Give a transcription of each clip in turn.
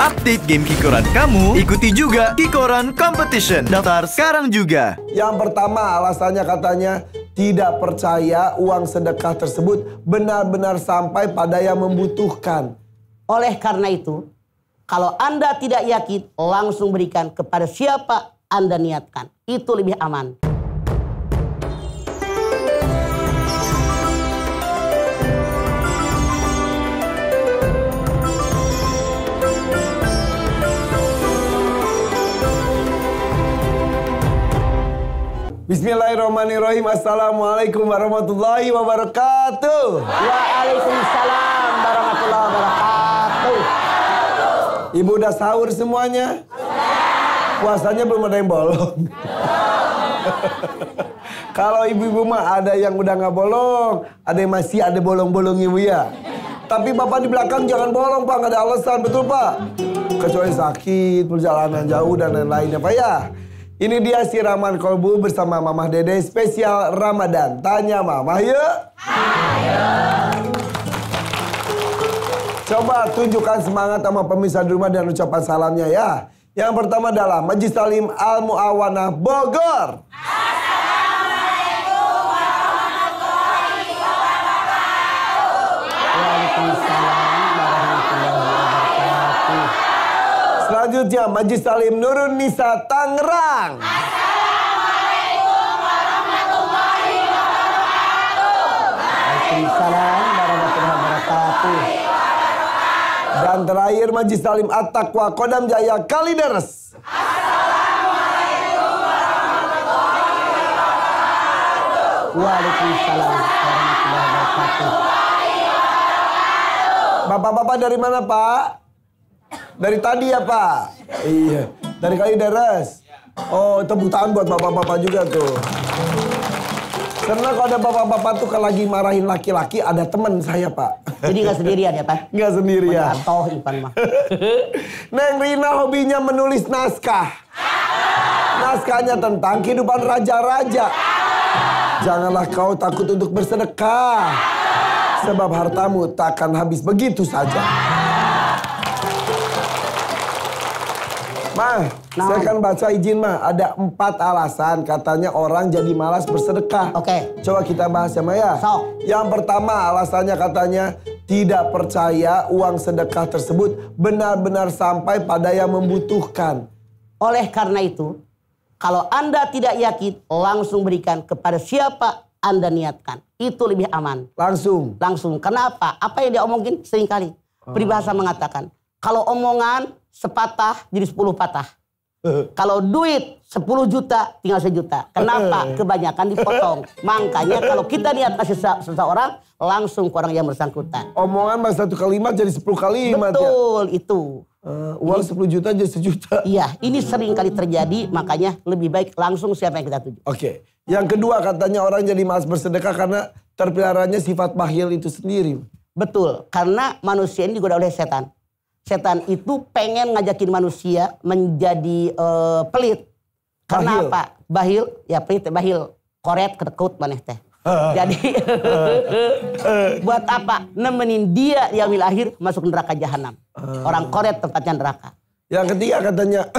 Update game Kikoran kamu, ikuti juga Kikoran Competition. Daftar sekarang juga. Yang pertama alasannya katanya tidak percaya uang sedekah tersebut benar-benar sampai pada yang membutuhkan. Oleh karena itu, kalau Anda tidak yakin, langsung berikan kepada siapa Anda niatkan. Itu lebih aman. Bismillahirrahmanirrahim. Assalamualaikum warahmatullahi wabarakatuh. Waalaikumsalam warahmatullahi wabarakatuh. Ibu udah sahur semuanya? Puasanya belum ada yang bolong. Kalau ibu-ibu mah ada yang udah nggak bolong, ada yang masih ada bolong-bolong ibu ya. Tapi bapak di belakang jangan bolong pak, nggak ada alasan, betul pak? Kecuali sakit, perjalanan jauh dan lain-lainnya pak ya. Ini dia siraman kolbu bersama Mamah Dede spesial Ramadan. Tanya Mamah yuk. Ayo. Coba tunjukkan semangat sama pemirsa di rumah dan ucapan salamnya ya. Yang pertama adalah Majlis Talim Al Muawanah Bogor. Assalamualaikum warahmatullahi wabarakatuh. Waalaikumsalam warahmatullahi wabarakatuh. Selanjutnya Majlis Talim Nurun Nisa Tangerang. Assalamualaikum warahmatullahi wabarakatuh. Waalaikumsalam warahmatullahi wabarakatuh. Dan terakhir Majlis Talim At-Taqwa Kodam Jaya Kalideres. Assalamualaikum warahmatullahi wabarakatuh. Waalaikumsalam warahmatullahi wabarakatuh. Bapak-bapak dari mana pak? Dari tadi ya pak? Iya. Dari Kalideres. Oh tepuk tangan buat bapak-bapak juga tuh. Karena kalau ada bapak-bapak tuh kalau lagi marahin laki-laki ada teman saya pak. Jadi nggak sendirian ya pak? Nggak sendirian. Atau Ipan mah. Neng Rina hobinya menulis naskah. Naskahnya tentang kehidupan raja-raja. Janganlah kau takut untuk bersedekah. Sebab hartamu takkan habis begitu saja. Mah, saya kan baca izin mah. Ada 4 alasan katanya orang jadi malas bersedekah. Oke. Coba kita bahas ya Maya. Sok. Yang pertama alasannya katanya tidak percaya uang sedekah tersebut benar-benar sampai pada yang membutuhkan. Oleh karena itu, kalau Anda tidak yakin, langsung berikan kepada siapa Anda niatkan. Itu lebih aman. Langsung. Langsung. Kenapa? Apa yang dia omongin seringkali. Peribahasa mengatakan, kalau omongan sepatah jadi 10 patah. Kalau duit 10 juta tinggal 1 juta. Kenapa? Kebanyakan dipotong. Makanya kalau kita niat kasih seseorang, langsung ke orang yang bersangkutan. Omongan mas 1 kalimat jadi 10 kalimat. Betul ya? itu. Uang 10 juta jadi 1 juta. Iya, ini sering kali terjadi. Makanya lebih baik langsung siapa yang kita tuju. Oke. Yang kedua katanya orang jadi malas bersedekah karena terpeliharanya sifat bakhil itu sendiri. Betul. Karena manusia ini digoda oleh setan. Setan itu pengen ngajakin manusia menjadi pelit. Karena Bahil. apa? Bahil, ya pelit, bahil. Koret, ketekut, maneh teh. Jadi, buat apa? Nemenin dia di yaumil akhir masuk neraka jahanam. Orang koret tempatnya neraka. Yang ketiga katanya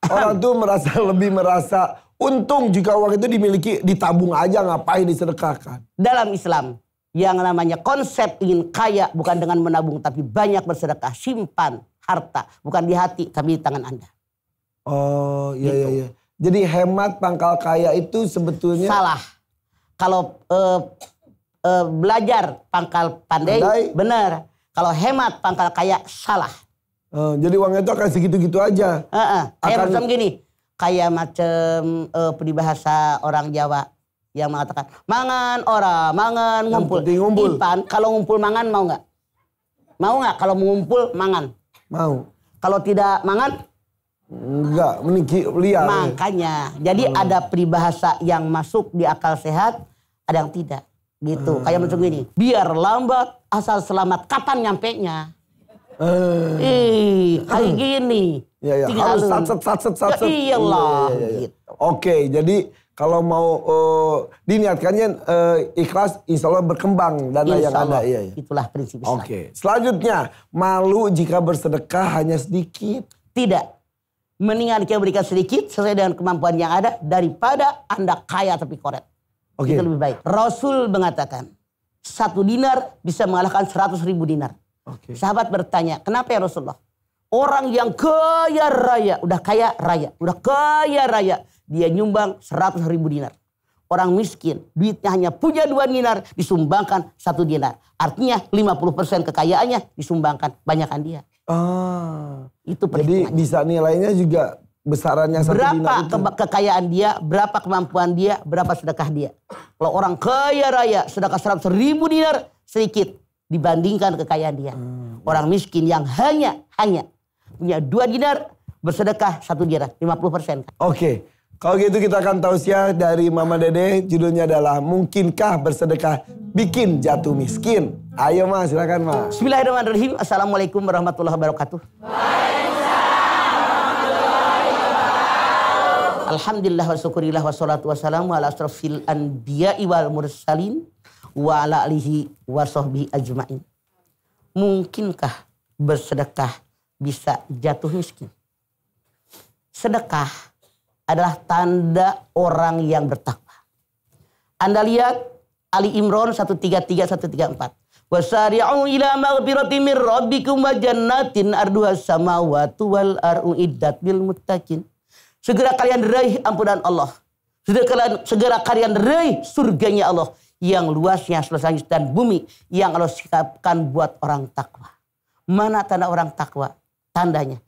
orang tuh lebih merasa untung jika uang itu dimiliki, ditabung aja ngapain disedekahkan. Dalam Islam, yang namanya konsep ingin kaya bukan dengan menabung tapi banyak bersedekah. Simpan harta. Bukan di hati tapi di tangan Anda. Oh iya Gitu. iya. Jadi hemat pangkal kaya itu sebetulnya. Salah. Kalau belajar pangkal pandai. Benar. Kalau hemat pangkal kaya salah. Jadi uangnya itu akan segitu-gitu aja. Kayak macam gini. Kayak macam peribahasa orang Jawa. Yang mengatakan, mangan ora, mangan ngumpul. Ngumpul. Ipan, kalau ngumpul mangan mau nggak? Mau nggak kalau mengumpul mangan? Mau. Kalau tidak mangan? Enggak, liar. Makanya, jadi ada peribahasa yang masuk di akal sehat, ada yang tidak. Gitu, kayak macam gini. Biar lambat, asal selamat, kapan nyampenya? Kayak gini. Ya, harus satset. Ya iyalah. Iya. Gitu. Oke, jadi kalau mau diniatkannya ikhlas, insya Allah berkembang dana yang ada. Iya. Itulah prinsip Islam. Oke. Selanjutnya, malu jika bersedekah hanya sedikit. Tidak. Mendingan kita berikan sedikit sesuai dengan kemampuan yang ada daripada Anda kaya tapi koret. Oke. Itu lebih baik. Rasul mengatakan 1 dinar bisa mengalahkan 100.000 dinar. Oke. Sahabat bertanya, kenapa ya Rasulullah? Orang yang kaya raya, udah kaya raya, dia nyumbang 100.000 dinar. Orang miskin, duitnya hanya punya 2 dinar, disumbangkan 1 dinar. Artinya 50% kekayaannya disumbangkan, banyakan dia. Itu jadi bisa nilainya juga besarannya 1 dinar itu. Berapa kekayaan dia, berapa kemampuan dia, berapa sedekah dia. Kalau orang kaya raya, sedekah 100.000 dinar sedikit dibandingkan kekayaan dia. Orang miskin yang hanya punya 2 dinar, bersedekah 1 dinar, 50%. Oke. Kalau gitu kita akan tausiah dari Mama Dede. Judulnya adalah Mungkinkah Bersedekah Bikin Jatuh Miskin? Ayo Mas, silakan Mas. Bismillahirrahmanirrahim. Assalamualaikum warahmatullahi wabarakatuh. Alhamdulillah wa syukurillah wa salatu wassalamu ala asrafil anbiya'i wal mursalin wa ala alihi wa sahbihi ajma'in. Mungkinkah bersedekah bisa jatuh miskin? Sedekah adalah tanda orang yang bertakwa. Anda lihat Ali Imran 133-134. Wasari'u ila maghfiratin min rabbikum wa jannatin arduhas samawati wal ardu iddat lil muttaqin. Segera kalian raih ampunan Allah. Segera kalian raih surganya Allah yang luasnya seluas langit dan bumi yang Allah siapkan buat orang takwa. Mana tanda orang takwa? Tandanya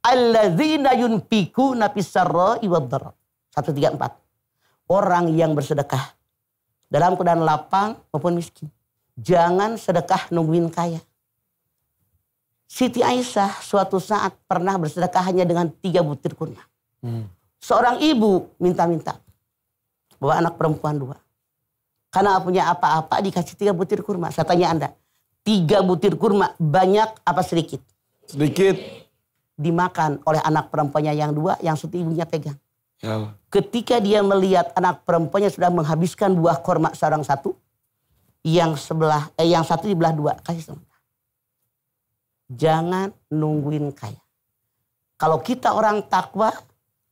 alladzina yunfikuna fis-sarra'i wad-dharra. 134. Orang yang bersedekah dalam keadaan lapang maupun miskin. Jangan sedekah nungguin kaya. Siti Aisyah suatu saat pernah bersedekah hanya dengan 3 butir kurma. Seorang ibu minta-minta bawa anak perempuan 2. Karena punya apa-apa dikasih 3 butir kurma. Saya tanya Anda, 3 butir kurma banyak apa sedikit? Sedikit. Dimakan oleh anak perempuannya yang 2, yang satu ibunya pegang. Ya. Ketika dia melihat anak perempuannya sudah menghabiskan buah korma sarang 1, yang satu dibelah 2, kasih sama. Jangan nungguin kaya. Kalau kita orang takwa,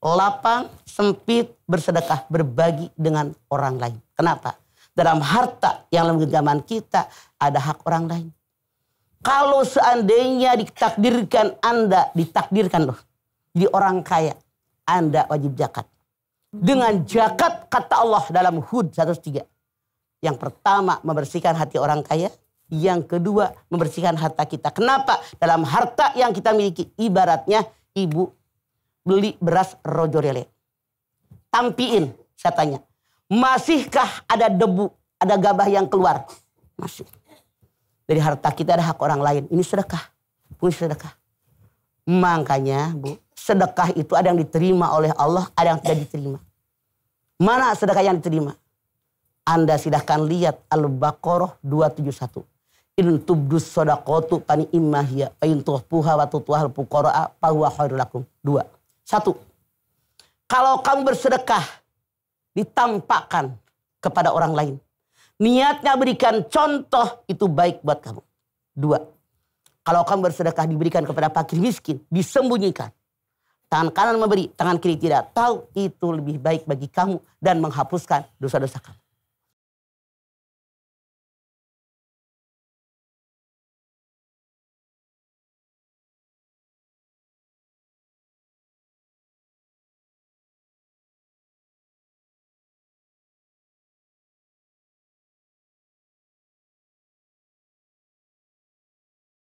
lapang, sempit, bersedekah, berbagi dengan orang lain. Kenapa? Dalam harta yang dalam genggaman kita ada hak orang lain. Kalau seandainya ditakdirkan loh, jadi orang kaya, Anda wajib zakat. Dengan zakat kata Allah dalam Hud 103. Yang pertama membersihkan hati orang kaya, yang kedua membersihkan harta kita. Kenapa? Dalam harta yang kita miliki, ibaratnya ibu beli beras rojo lele. Tampiin, saya tanya, masihkah ada debu, ada gabah yang keluar? Masih. Dari harta kita ada hak orang lain. Ini sedekah. Bukan sedekah. Makanya Bu, sedekah itu ada yang diterima oleh Allah, ada yang tidak diterima. Mana sedekah yang diterima? Anda silahkan lihat Al-Baqarah 271. In tubdus shadaqatu pani immahiyya fa in tuhfuha wa tutuhal fuqara fa huwa khairul lakum. 2. 1. Kalau kamu bersedekah ditampakkan kepada orang lain, niatnya berikan contoh, itu baik buat kamu. 2. Kalau kamu bersedekah diberikan kepada fakir miskin, disembunyikan. Tangan kanan memberi, tangan kiri tidak tahu, itu lebih baik bagi kamu dan menghapuskan dosa-dosa kamu.